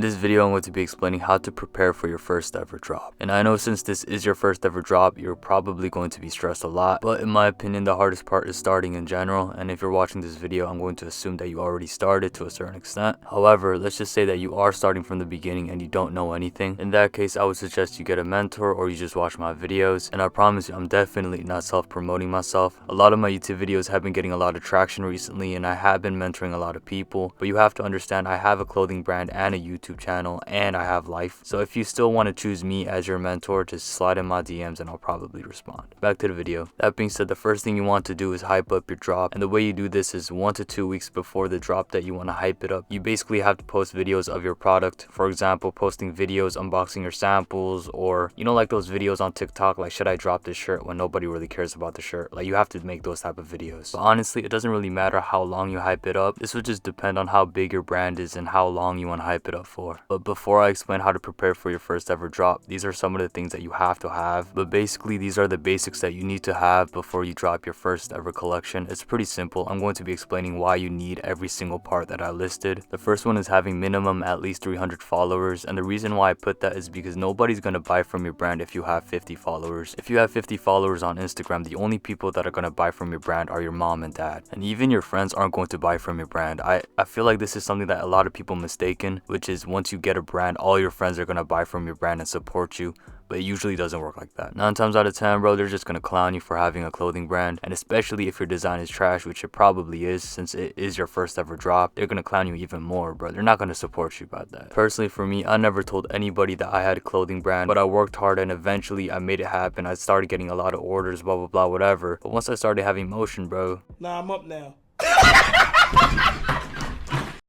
this video, I'm going to be explaining how to prepare for your first ever drop. And I know since this is your first ever drop, you're probably going to be stressed a lot, but in my opinion, the hardest part is starting in general. And if you're watching this video, I'm going to assume that you already started to a certain extent. However, let's just say that you are starting from the beginning and you don't know anything. In that case, I would suggest you get a mentor or you just watch my videos. And I promise you, I'm definitely not self-promoting myself. A lot of my YouTube videos have been getting a lot of traction recently, and I have been mentoring a lot of people. But you have to understand, I have a clothing brand and a YouTube channel, and I have life. So if you still want to choose me as your mentor, just slide in my DMs and I'll probably respond. Back to the video. That being said, the first thing you want to do is hype up your drop. And the way you do this is 1 to 2 weeks before the drop that you want to hype it up. You basically have to post videos of your product. For example, posting videos unboxing your samples, or like those videos on TikTok like, should I drop this shirt, when nobody really cares about the shirt. Like, you have to make those type of videos. But honestly, it doesn't really matter how long you hype it up. This would just depend on how big your brand is and how long you want to hype it up for. But before I explain how to prepare for your first ever drop, these are some of the things that you have to have. But basically, these are the basics that you need to have before you drop your first ever collection. It's pretty simple. I'm going to be explaining why you need every single part that I listed. The first one is having minimum at least 300 followers, and the reason why I put that is because nobody's going to buy from your brand if you have 50 followers. If you have 50 followers on Instagram, the only people that are going to buy from your brand are your mom and dad, and even your friends aren't going to buy from your brand. I feel like this is something that a lot of people mistaken, which is once you get a brand, all your friends are going to buy from your brand and support you. But it usually doesn't work like that. 9 times out of 10, bro, they're just gonna clown you for having a clothing brand. And especially if your design is trash, which it probably is since it is your first ever drop, they're gonna clown you even more, bro. They're not gonna support you about that. Personally, for me, I never told anybody that I had a clothing brand, but I worked hard and eventually I made it happen. I started getting a lot of orders, blah, blah, blah, whatever. But once I started having motion, bro. Nah, I'm up now.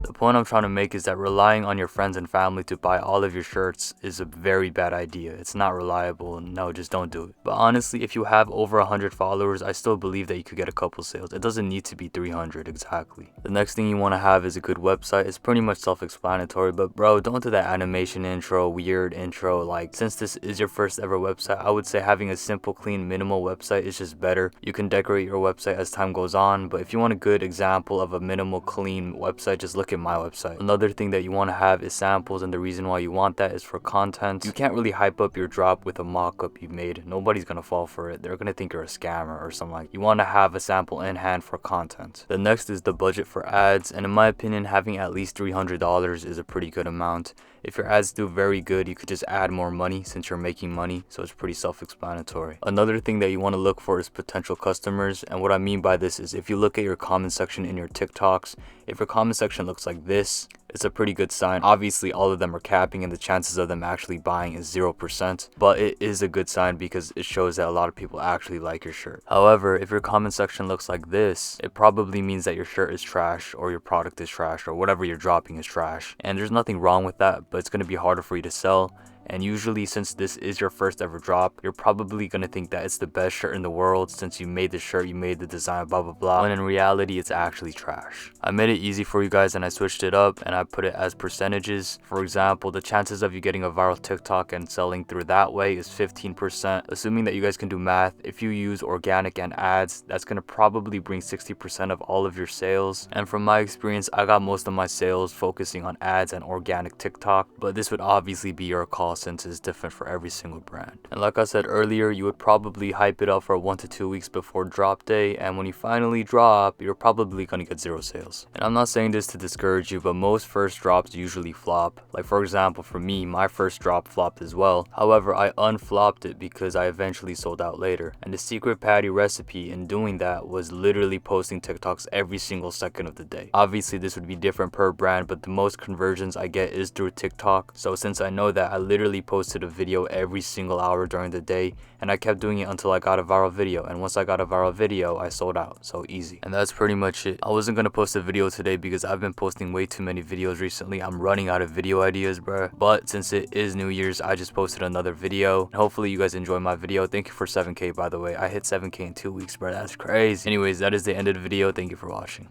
The point I'm trying to make is that relying on your friends and family to buy all of your shirts is a very bad idea. It's not reliable. No, just don't do it. But honestly, if you have over 100 followers, I still believe that you could get a couple sales. It doesn't need to be 300 exactly. The next thing you want to have is a good website. It's pretty much self-explanatory, but bro, don't do that animation intro, weird intro. Like, since this is your first ever website, I would say having a simple, clean, minimal website is just better. You can decorate your website as time goes on, but if you want a good example of a minimal, clean website, just look at my website. Another thing that you want to have is samples, and the reason why you want that is for content. You can't really hype up your drop with a mock-up you made. Nobody's gonna fall for it. They're gonna think you're a scammer or something like that. You want to have a sample in hand for content. The next is the budget for ads, and in my opinion, having at least $300 is a pretty good amount. If your ads do very good, you could just add more money since you're making money, so it's pretty self-explanatory. Another thing that you want to look for is potential customers, and what I mean by this is if you look at your comment section in your TikToks, if your comment section looks like this, it's a pretty good sign. Obviously, all of them are capping and the chances of them actually buying is 0%, but it is a good sign because it shows that a lot of people actually like your shirt. However, if your comment section looks like this, it probably means that your shirt is trash or your product is trash or whatever you're dropping is trash. And there's nothing wrong with that, but it's going to be harder for you to sell. And usually, since this is your first ever drop, you're probably going to think that it's the best shirt in the world since you made the shirt, you made the design, blah, blah, blah. When in reality, it's actually trash. I made it easy for you guys and I switched it up and I put it as percentages. For example, the chances of you getting a viral TikTok and selling through that way is 15%. Assuming that you guys can do math, if you use organic and ads, that's going to probably bring 60% of all of your sales. And from my experience, I got most of my sales focusing on ads and organic TikTok, but this would obviously be your call since it's different for every single brand. And like I said earlier, you would probably hype it up for 1 to 2 weeks before drop day, and when you finally drop, you're probably gonna get 0 sales. And I'm not saying this to discourage you, but most first drops usually flop. Like, for example, for me, my first drop flopped as well. However, I unflopped it because I eventually sold out later. And the secret patty recipe in doing that was literally posting TikToks every single second of the day. Obviously, this would be different per brand, but the most conversions I get is through TikTok. So since I know that, I literally posted a video every single hour during the day, and I kept doing it until I got a viral video. And once I got a viral video, I sold out. So easy. And that's pretty much it. I wasn't gonna post a video today because I've been posting way too many videos recently. I'm running out of video ideas, bruh. But since it is New Year's, I just posted another video. Hopefully you guys enjoy my video. Thank you for 7K, by the way. I hit 7K in 2 weeks, bruh. That's crazy. Anyways, that is the end of the video. Thank you for watching.